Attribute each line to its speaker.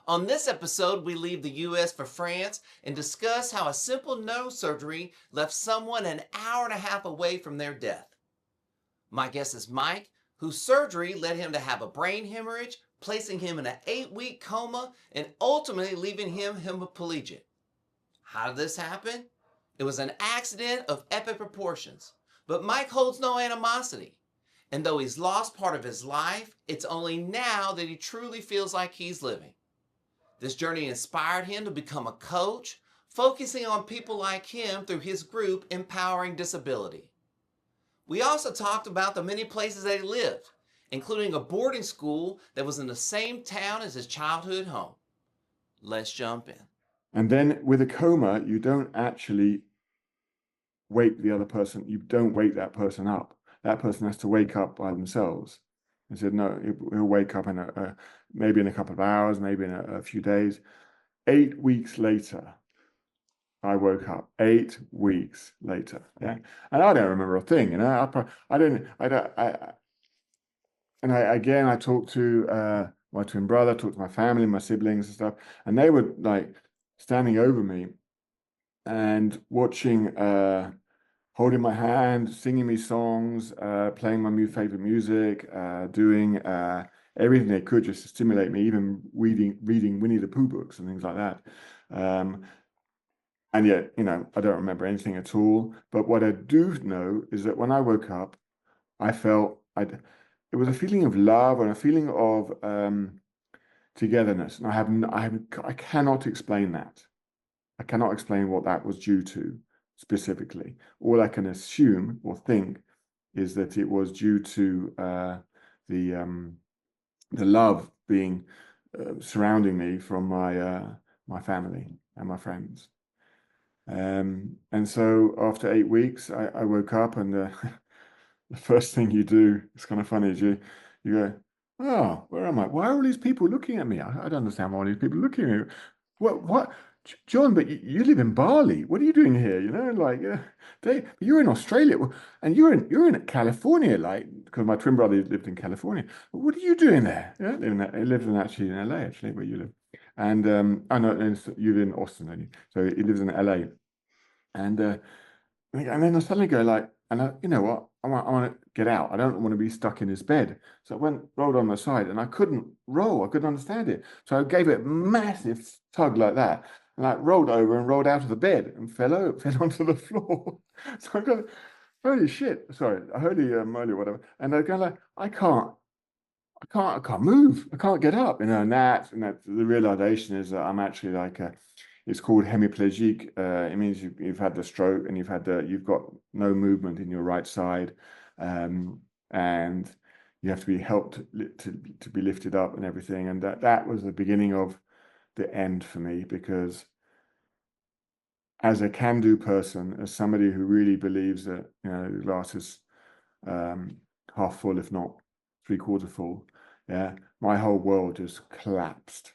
Speaker 1: On this episode, we leave the US for France and discuss how a simple nose surgery left someone an hour and a half away from their death. My guest is Mike, whose surgery led him to have a brain hemorrhage, placing him in an 8-week coma and ultimately leaving him hemiplegic. How did this happen? It was an accident of epic proportions, but Mike holds no animosity. And though he's lost part of his life, it's only now that he truly feels like he's living. This journey inspired him to become a coach, focusing on people like him through his group Empowering Disability. We also talked about the many places that he lived, including a boarding school that was in the same town as his childhood home. Let's jump in.
Speaker 2: And then with a coma, you don't actually wake the other person. You don't wake that person up. That person has to wake up by themselves. I said, no, he'll wake up in maybe in a couple of hours, maybe in a few days. 8 weeks later, I woke up. 8 weeks later, yeah, and I don't remember a thing, you know. I talked to my twin brother, talked to my family, my siblings and stuff, and they were like standing over me and watching, holding my hand, singing me songs, playing my new favorite music, doing everything they could just to stimulate me, even reading Winnie the Pooh books and things like that. And yet, you know, I don't remember anything at all. But what I do know is that when I woke up, I felt it was a feeling of love and a feeling of togetherness. And I cannot explain that. I cannot explain what that was due to specifically. All I can assume or think is that it was due to the love being surrounding me from my family and my friends. And so after 8 weeks, I woke up, and the first thing you do, it's kind of funny, is you go, oh, where am I? Why are all these people looking at me? I don't understand why all these people are looking at me. What? John, but you live in Bali. What are you doing here? You know, like you're in Australia, and you're in California, like, because my twin brother lived in California. What are you doing there? Yeah, he lives actually in LA, actually, where you live. And I know you live in Austin, don't you? So he lives in LA, and then I suddenly go like, you know what? I want to get out. I don't want to be stuck in this bed. So I rolled on my side, and I couldn't roll. I couldn't understand it. So I gave it a massive tug like that, and I rolled over and rolled out of the bed and fell onto the floor. So I go, holy shit! Sorry, holy moly, whatever. And I go like, I can't move. I can't get up. You know, and that's the realization is that I'm actually like it's called hemiplegic. It means you've had the stroke and you've got no movement in your right side, and you have to be helped to be lifted up and everything. And that was the beginning of the end for me, because as a can-do person, as somebody who really believes that, you know, the glass is half full, if not three-quarter full, yeah, my whole world just collapsed.